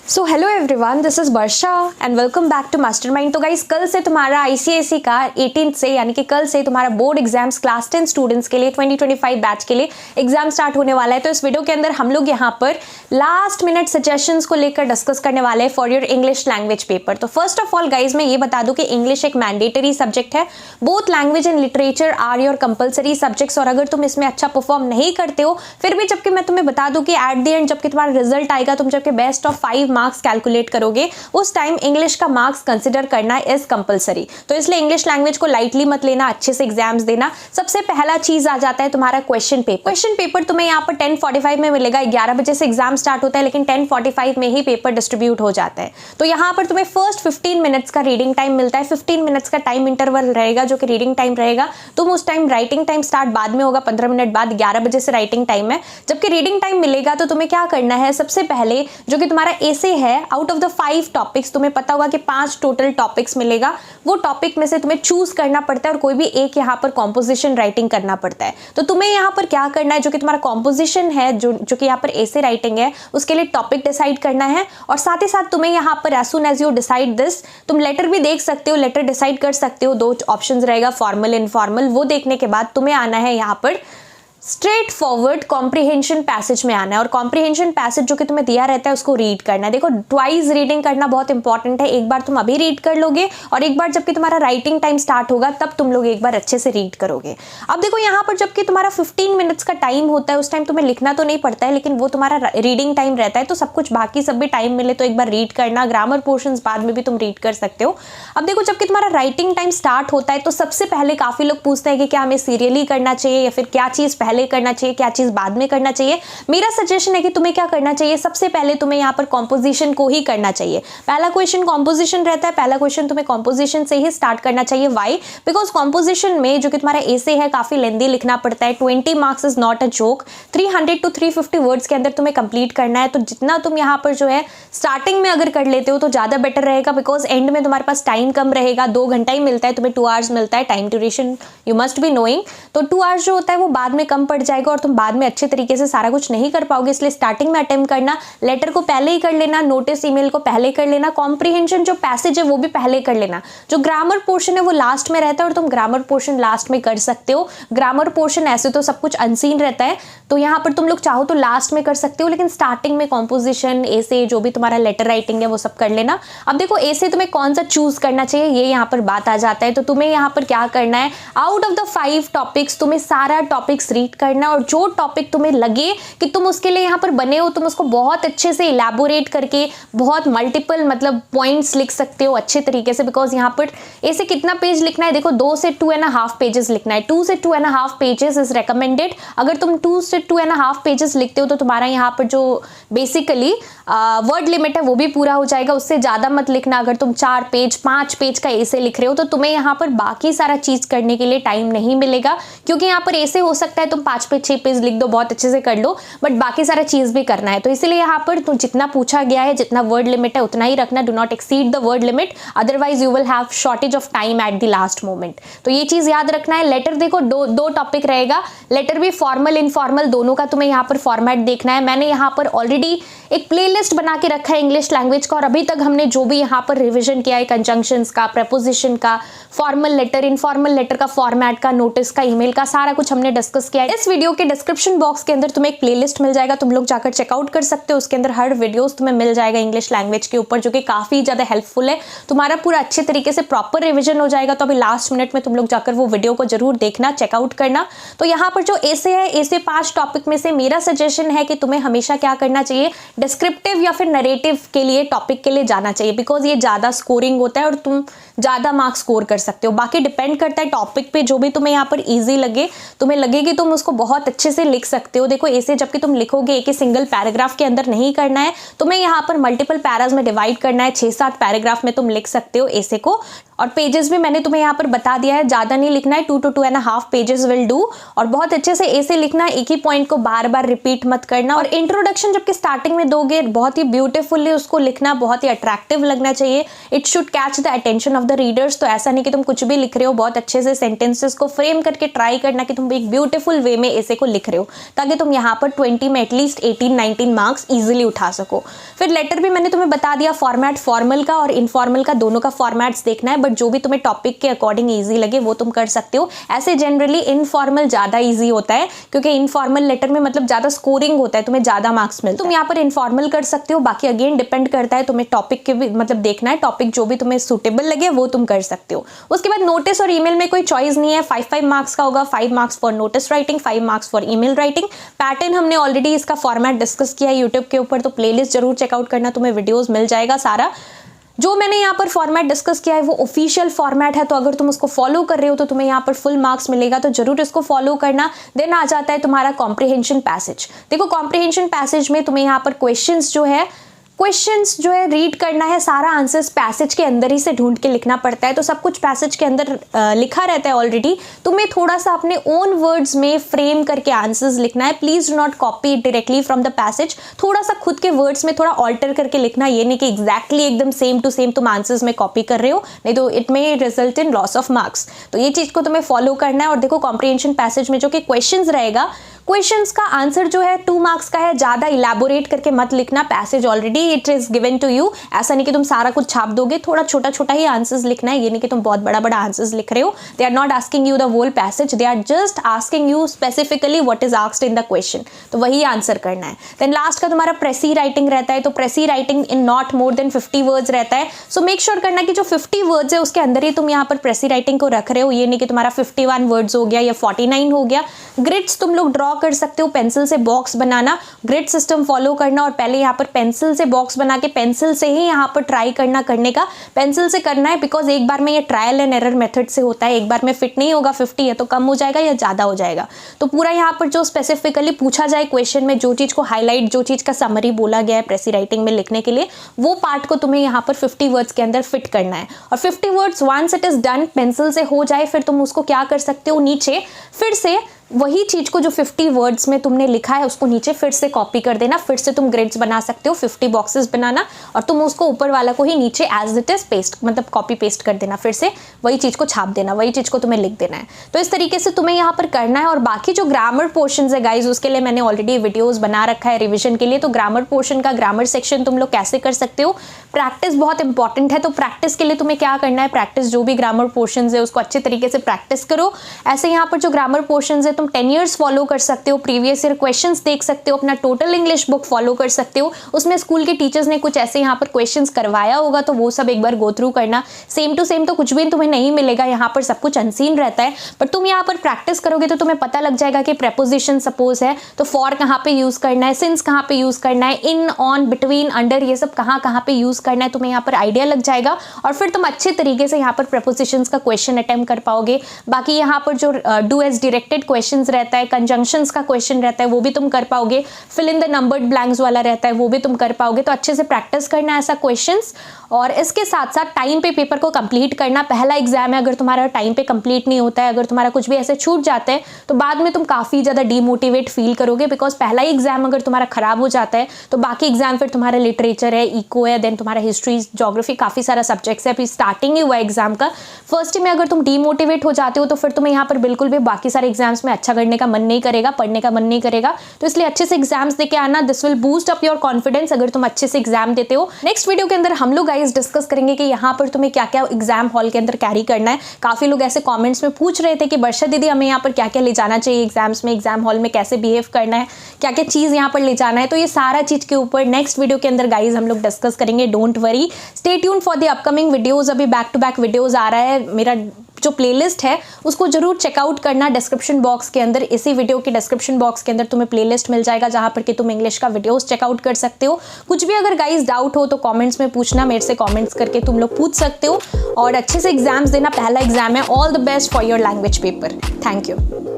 So hello everyone, this is Varsha and welcome back to mastermind. तो guys, कल से तुम्हारा आईसीएसई का 18 से यानी कि कल से तुम्हारा बोर्ड एग्जाम्स क्लास 10 स्टूडेंट्स के लिए 2025 बैच के लिए एग्जाम स्टार्ट होने वाला है। तो इस वीडियो के अंदर हम लोग यहाँ पर लास्ट मिनट सजेशंस को लेकर डिस्कस करने वाले हैं for your English language paper. तो फर्स्ट ऑफ ऑल गाइज, मैं ये बता दूं कि इंग्लिश एक मैंडेटरी सब्जेक्ट है। Both language and literature are your compulsory subjects, और अगर तुम इसमें अच्छा परफॉर्म नहीं करते हो, फिर भी जबकि मैं तुम्हें बता दूं कि एट द एंड जबकि तुम्हारा रिजल्ट आएगा, तुम जबकि बेस्ट ऑफ 5 मार्क्स कैलकुलेट करोगे, उस टाइम इंग्लिश का मार्क्स कंसीडर करना इज कंपलसरी। तो इसलिए इंग्लिश लैंग्वेज को लाइटली मत लेना, अच्छे से एग्जाम्स देना। सबसे पहला चीज आ जाता है तुम्हारा क्वेश्चन पेपर। क्वेश्चन पेपर तुम्हें यहाँ पर 10:45 में मिलेगा। 11 बजे से एग्जाम स्टार्ट होता है, लेकिन 10:45 में ही पेपर डिस्ट्रीब्यूट हो जाता है। तो यहाँ पर तुम्हें फर्स्ट 15 मिनट्स का रीडिंग टाइम मिलता है। 15 मिनट्स का टाइम इंटरवल रहेगा जो कि रीडिंग टाइम रहेगा। तुम उस टाइम राइटिंग टाइम स्टार्ट बाद में होगा, 15 मिनट बाद। 11 बजे से राइटिंग टाइम है। जबकि रीडिंग टाइम मिलेगा तो तुम्हें क्या करना है, सबसे पहले जो कि तुम्हारा एसे है, आउट ऑफ द 5 टॉपिक्स, तुम्हें पता होगा कि 5 टोटल टॉपिक्स मिलेगा। वो टॉपिक में से तुम्हें चूज करना पड़ता है और कोई भी एक यहाँ पर कॉम्पोजिशन राइटिंग करना पड़ता है। तो तुम्हें यहाँ पर क्या करना है, जो कि तुम्हारा कॉम्पोजिशन है, जो कि यहाँ पर एसे राइटिंग है, उसके लिए टॉपिक डिसाइड करना है। और साथ ही साथ तुम्हें यहाँ पर as soon as you decide this, तुम लेटर भी देख सकते हो, लेटर डिसाइड कर सकते हो। 2 ऑप्शंस रहेगा, फॉर्मल इनफॉर्मल। वो देखने के बाद तुम्हें आना है यहाँ पर स्ट्रेट फॉरवर्ड कॉम्प्रिहेंशन पैसेज में आना है। और कॉम्प्रिहेंशन पैसेज जो कि तुम्हें दिया रहता है उसको रीड करना है। देखो, ट्वाइस रीडिंग करना बहुत इंपॉर्टेंट है। एक बार तुम अभी रीड कर लोगे और एक बार जबकि तुम्हारा राइटिंग टाइम स्टार्ट होगा तब तुम लोग एक बार अच्छे से रीड करोगे। अब देखो, यहाँ पर जबकि तुम्हारा 15 मिनट्स का टाइम होता है, उस टाइम तुम्हें लिखना तो नहीं पड़ता है, लेकिन वो तुम्हारा रीडिंग टाइम रहता है। तो सब कुछ बाकी सब भी टाइम मिले तो एक बार रीड करना। ग्रामर पोर्शंस बाद में भी तुम रीड कर सकते हो। अब देखो, जबकि तुम्हारा राइटिंग टाइम स्टार्ट होता है तो सबसे पहले काफी लोग पूछते हैं कि क्या हमें सीरियली करना चाहिए या फिर क्या चीज पहले करना चाहिए, क्या चीज बाद में करना चाहिए। मेरा सजेशन है कि तुम्हें क्या करना चाहिए, सबसे पहले तुम्हें यहाँ पर कॉम्पोजिशन को ही करना चाहिए। पहला क्वेश्चन कॉम्पोजिशन रहता है। पहला क्वेश्चन तुम्हें कॉम्पोजिशन से ही स्टार्ट करना चाहिए। व्हाई? बिकॉज कॉम्पोजिशन में जो कि तुम्हारा एसे है, काफी लेंदी लिखना पड़ता है। 20 marks is not a joke. 300 to 350 words के अंदर तुम्हें कंप्लीट करना है। तो जितना तुम यहाँ पर जो है स्टार्टिंग में अगर कर लेते हो तो ज्यादा बेटर रहेगा, बिकॉज एंड में तुम्हारे पास टाइम कम रहेगा। 2 घंटा ही मिलता है तुम्हें, 2 आवर्स मिलता है। Time duration you must be knowing. तो 2 आवर्स जो होता है वो बाद में कम पड़ जाएगा और तुम बाद में अच्छे तरीके से सारा कुछ नहीं कर पाओगे। इसलिए स्टार्टिंग में अटेम्प्ट करना, लेटर को पहले ही कर लेना, नोटिस ईमेल को पहले कर लेना, कॉम्प्रिहेंशन जो पैसेज है वो भी पहले कर लेना। जो ग्रामर पोर्शन है वो लास्ट में रहता है और तुम ग्रामर पोर्शन लास्ट में कर सकते हो। ग्रामर पोर्शन ऐसे तो सब कुछ अनसीन रहता है, तो यहाँ पर तुम लोग चाहो तो लास्ट में कर सकते हो, लेकिन स्टार्टिंग में कॉम्पोजिशन, एसे, जो भी तुम्हारा लेटर राइटिंग है वो सब कर लेना। अब देखो, एसे तुम्हें कौन सा चूज करना चाहिए ये यहाँ पर बात आ जाता है। तो तुम्हें यहाँ पर क्या करना है, आउट ऑफ द 5 टॉपिक्स तुम्हें सारा टॉपिक्स रीड करना, और जो टॉपिक तुम्हें लगे कि तुम उसके लिए यहाँ पर बने हो, तुम उसको बहुत अच्छे से इलैबोरेट करके बहुत मल्टीपल मतलब पॉइंट्स लिख सकते हो अच्छे तरीके से। बिकॉज यहाँ पर ऐसे कितना पेज लिखना है, देखो 2 से 2.5 पेजेस लिखना है। 2 से 2.5 पेजेस इज रिकमेंडेड। अगर तुम 2 से 2.5 पेजेस लिखते हो तो तुम्हारा यहाँ पर जो बेसिकली वर्ड लिमिट है वो भी पूरा हो जाएगा। उससे ज्यादा मत लिखना। अगर तुम 4 पेज 5 पेज का ऐसे लिख रहे हो तो तुम्हें यहाँ पर बाकी सारा चीज करने के लिए टाइम नहीं मिलेगा, क्योंकि यहाँ पर ऐसे हो सकता है तुम 5 पेज 6 पेज लिख दो, बहुत अच्छे से कर लो, बट बाकी सारा चीज भी करना है। तो इसलिए यहाँ पर तुम जितना पूछा गया है, जितना वर्ड लिमिट है उतना ही रखना। Do not exceed the word limit, otherwise you will have shortage of time at the last moment. तो ये चीज याद रखना है। लेटर देखो, दो टॉपिक रहेगा। लेटर भी फॉर्मल इनफॉर्मल दोनों का तुम्हें यहाँ पर फॉर्मेट देखना है। मैंने यहाँ पर ऑलरेडी एक प्लेलिस्ट बना के रखा है इंग्लिश लैंग्वेज का, और अभी तक हमने जो भी यहाँ पर रिविजन किया है, कंजंक्शंस का, प्रेपोजिशन का, फॉर्मल लेटर, इनफॉर्मल लेटर का फॉर्मेट का, नोटिस का, ईमेल का, सारा कुछ हमने डिस्कस किया है। इस वीडियो के डिस्क्रिप्शन बॉक्स के अंदर तुम्हें एक प्लेलिस्ट मिल जाएगा, तुम लोग जाकर चेकआउट कर सकते हो। उसके अंदर हर वीडियोस तुम्हें मिल जाएगा इंग्लिश लैंग्वेज के ऊपर, जो कि काफी ज्यादा हेल्पफुल है। तुम्हारा पूरा अच्छे तरीके से प्रॉपर रिविजन हो जाएगा। तो अभी लास्ट मिनट में तुम लोग जाकर वो वीडियो को जरूर देखना, चेकआउट करना। तो यहाँ पर जो एसे है, एसे 5 टॉपिक में से मेरा सजेशन है कि तुम्हें हमेशा क्या करना चाहिए, डिस्क्रिप्टिव या फिर नरेटिव के लिए टॉपिक के लिए जाना चाहिए, बिकॉज ये ज्यादा स्कोरिंग होता है और तुम ज्यादा मार्क्स स्कोर कर सकते हो। बाकी डिपेंड करता है टॉपिक पे, जो भी तुम्हें यहाँ पर इजी लगे, तुम्हें लगे कि तुम उसको बहुत अच्छे से लिख सकते हो। देखो, ऐसे जबकि तुम लिखोगे एक ही सिंगल पैराग्राफ के अंदर नहीं करना है, तुम्हें यहाँ पर मल्टीपल पैराज में डिवाइड करना है। 6-7 पैराग्राफ में तुम लिख सकते हो ऐसे को। और पेजेस भी मैंने तुम्हें यहाँ पर बता दिया है, ज्यादा नहीं लिखना है। 2 to 2.5 पेजेस विल डू। और बहुत अच्छे से ऐसे लिखना, एक ही पॉइंट को बार बार रिपीट मत करना। और इंट्रोडक्शन जबकि स्टार्टिंग में दोगे, बहुत ही ब्यूटीफुली उसको लिखना, बहुत ही अट्रैक्टिव लगना चाहिए। It should catch the attention of the readers. तो ऐसा नहीं कि तुम कुछ भी लिख रहे हो, बहुत अच्छे से सेंटेंसेस को फ्रेम करके ट्राई करना कि तुम एक ब्यूटीफुल वे में ऐसे को लिख रहे हो, ताकि तुम यहाँ पर 20 में एटलीस्ट 18-19 मार्क्स ईजिली उठा सको। फिर लेटर भी मैंने तुम्हें बता दिया, फॉर्मेट फॉर्मल का और इनफॉर्मल का दोनों का फॉर्मेट्स देखना है, बट जो भी तुम्हें टॉपिक के अकॉर्डिंग ईजी लगे वो तुम कर सकते हो। ऐसे जनरली इनफॉर्मल ज़्यादा ईजी होता है, क्योंकि इनफॉर्मल लेटर में मतलब ज़्यादा स्कोरिंग होता है, तुम्हें ज़्यादा मार्क्स मिलते हैं। तुम यहाँ पर इनफॉर्मल कर सकते हो, बाकी अगेन डिपेंड करता है तुम्हें टॉपिक के भी मतलब देखना है, टॉपिक जो भी तुम्हें सूटेबल लगे वो तुम कर सकते हो। उसके बाद नोटिस और ईमेल में कोई चॉइस नहीं है, 5-5 मार्क्स का होगा, 5 marks for notice writing, 5 marks for email writing. Pattern हमने ऑलरेडी इसका फॉर्मेट डिस्कस किया है यूट्यूब के ऊपर, तो प्लेलिस्ट जरूर चेकआउट करना, तुम्हें वीडियोस मिल जाएगा सारा। जो मैंने यहाँ पर फॉर्मेट डिस्कस किया है वो ऑफिशियल फॉर्मेट है, तो अगर तुम उसको फॉलो कर रहे हो तो तुम्हें यहाँ पर फुल मार्क्स मिलेगा, तो जरूर इसको फॉलो करना। देन आ जाता है तुम्हारा कॉम्प्रिहेंशन पैसेज। देखो कॉम्प्रिहेंशन पैसेज में तुम्हें यहाँ पर क्वेश्चंस जो है रीड करना है, सारा आंसर्स पैसेज के अंदर ही से ढूंढ के लिखना पड़ता है, तो सब कुछ पैसेज के अंदर लिखा रहता है ऑलरेडी। तुम्हें थोड़ा सा अपने ओन वर्ड्स में फ्रेम करके आंसर्स लिखना है। Please do not copy directly from the passage, थोड़ा सा खुद के वर्ड्स में थोड़ा ऑल्टर करके लिखना, ये नहीं कि एग्जैक्टली एकदम सेम टू सेम तुम आंसर्स में कॉपी कर रहे हो, नहीं तो it may result in loss of marks. तो ये चीज को तुम्हें फॉलो करना है। और देखो कॉम्प्रिहेंशन पैसेज में जो कि क्वेश्चंस रहेगा, क्वेश्चंस का आंसर जो है 2 मार्क्स का है, ज्यादा इलैबोरेट करके मत लिखना, passage already it is given to you. ऐसा नहीं कि तुम सारा कुछ छाप दोगे, थोड़ा छोटा छोटा ही आंसर्स लिखना है, ये नहीं कि तुम बहुत बड़ा बड़ा आंसर्स लिख रहे हो। They are not asking you the whole passage, they are just asking you specifically what is asked in the question, तो वही आंसर करना है। देन लास्ट का तुम्हारा प्रेसी राइटिंग रहता है, तो प्रेसी writing in not more than 50 words रहता है। सो मेक श्योर करना कि जो 50 वर्ड्स है उसके अंदर ही तुम यहाँ पर प्रेसी राइटिंग को रख रहे हो, ये नहीं कि तुम्हारा 51 वर्ड्स हो गया या 49 हो गया। ग्रिड्स तुम लोग ड्रॉ कर सकते हो, पेंसिल से बॉक्स बनाना, ग्रिड सिस्टम फॉलो करना, और पहले यहाँ पर पेंसिल से बॉक्स बना के पेंसिल से ही यहाँ पर ट्राई करने का पेंसिल से करना है, बिकॉज एक बार में ये ट्रायल एंड एरर मेथड से होता है, एक बार में फिट नहीं होगा 50 है तो कम हो जाएगा या ज़्यादा हो जाएगा। तो पूरा यहाँ पर जो स्पेसिफिकली पूछा जाए क्वेश्चन में, जो चीज़ को हाईलाइट, जो चीज़ का समरी बोला गया है प्रेसी राइटिंग में लिखने के लिए, वो पार्ट को तुम्हें यहाँ पर 50 वर्ड्स के अंदर फिट करना है। और 50 words once it is done, pencil से हो जाए, फिर तुम उसको क्या कर सकते हो, नीचे फिर से वही चीज को जो 50 वर्ड्स में तुमने लिखा है उसको नीचे फिर से कॉपी कर देना, फिर से तुम ग्रिड्स बना सकते हो, 50 बॉक्सेस बनाना, और तुम उसको ऊपर वाला को ही नीचे एज इट इज पेस्ट मतलब कॉपी पेस्ट कर देना, फिर से वही चीज को छाप देना, वही चीज को तुम्हें लिख देना है। तो इस तरीके से तुम्हें यहाँ पर करना है। और बाकी जो ग्रामर पोर्शन है गाइज, उसके लिए मैंने ऑलरेडी वीडियोज बना रखा है रिविजन के लिए। तो ग्रामर पोर्शन का ग्रामर सेक्शन तुम लोग कैसे कर सकते हो, प्रैक्टिस बहुत इंपॉर्टेंट है। तो प्रैक्टिस के लिए तुम्हें क्या करना है, प्रैक्टिस जो भी ग्रामर पोर्शन है उसको अच्छे तरीके से प्रैक्टिस करो। ऐसे यहाँ पर जो ग्रामर पोर्शन है तुम 10 ईयर्स फॉलो कर सकते हो, प्रीवियस ईयर क्वेश्चंस देख सकते हो, अपना टोटल इंग्लिश बुक फॉलो कर सकते हो, उसमें स्कूल के टीचर्स ने कुछ ऐसे यहाँ पर क्वेश्चंस करवाया होगा तो वो सब एक बार गो थ्रू करना। सेम टू सेम तो कुछ भी तुम्हें नहीं मिलेगा, यहाँ पर सब कुछ अनसीन रहता है, बट तुम यहाँ पर प्रैक्टिस करोगे तो तुम्हें पता लग जाएगा कि प्रेपोजिशन सपोज है तो फॉर कहाँ पे यूज करना है, सिंस कहाँ पे यूज करना है, इन, ऑन, बिटवीन, अंडर, ये सब कहाँ कहाँ पे यूज करना है, तुम्हें यहाँ पर आइडिया लग जाएगा और फिर तुम अच्छे तरीके से यहाँ पर प्रेपोजिशंस का क्वेश्चन अटेम्प्ट कर पाओगे। बाकी यहाँ पर जो डू एज डायरेक्टेड क्वेश्चंस रहता है, कंजंक्शंस का क्वेश्चन रहता है वो भी तुम कर पाओगे, fill in the numbered blanks वाला रहता है वो भी तुम कर पाओगे। तो अच्छे से प्रैक्टिस करना है ऐसा क्वेश्चंस, और इसके साथ साथ टाइम पे पेपर को कंप्लीट करना। पहला एग्जाम है, अगर तुम्हारा टाइम पे कंप्लीट नहीं होता है, अगर तुम्हारा कुछ भी ऐसे छूट जाता है तो बाद में तुम काफ़ी ज़्यादा डीमोटिवेट फील करोगे, बिकॉज पहला ही एग्जाम अगर तुम्हारा खराब हो जाता है तो बाकी एग्जाम फिर तुम्हारा लिटरेचर है, इको है, देन तुम्हारा हिस्ट्री, ज्योग्राफी, काफ़ी सारा सब्जेक्ट्स है, फिर स्टार्टिंग ही हुआ एग्जाम का। फर्स्ट में अगर तुम डीमोटिवेट हो जाते हो तो फिर तुम्हें यहाँ पर बिल्कुल भी बाकी सारे एग्जाम्स में अच्छा करने का मन नहीं करेगा, पढ़ने का मन नहीं करेगा। तो इसलिए अच्छे से एग्जाम्स देके आना, this will boost up your confidence अगर तुम अच्छे से एग्जाम देते हो। नेक्स्ट वीडियो के अंदर हम लोग गाइस डिस्कस करेंगे कि यहाँ पर तुम्हें क्या क्या एग्जाम हॉल के अंदर कैरी करना है। काफी लोग ऐसे कमेंट्स में पूछ रहे थे कि वर्षा दीदी हमें यहाँ पर क्या क्या ले जाना चाहिए एग्जाम्स में, एग्जाम हॉल में कैसे बिहेव करना है, क्या क्या चीज यहाँ पर ले जाना है। तो ये सारा चीज के ऊपर नेक्स्ट वीडियो के अंदर गाइज हम लोग डिस्कस करेंगे। Don't worry, stay tune for the upcoming videos. अभी बैक टू बैक वीडियोज आ रहा है, मेरा जो प्लेलिस्ट है उसको जरूर चेकआउट करना। डिस्क्रिप्शन बॉक्स के अंदर, इसी वीडियो के डिस्क्रिप्शन बॉक्स के अंदर तुम्हें प्लेलिस्ट मिल जाएगा जहां पर कि तुम इंग्लिश का वीडियोस चेकआउट कर सकते हो। कुछ भी अगर गाइस डाउट हो तो कमेंट्स में पूछना, मेरे से कमेंट्स करके तुम लोग पूछ सकते हो। और अच्छे से एग्जाम्स देना, पहला एग्जाम है। All the best for your language paper. Thank you.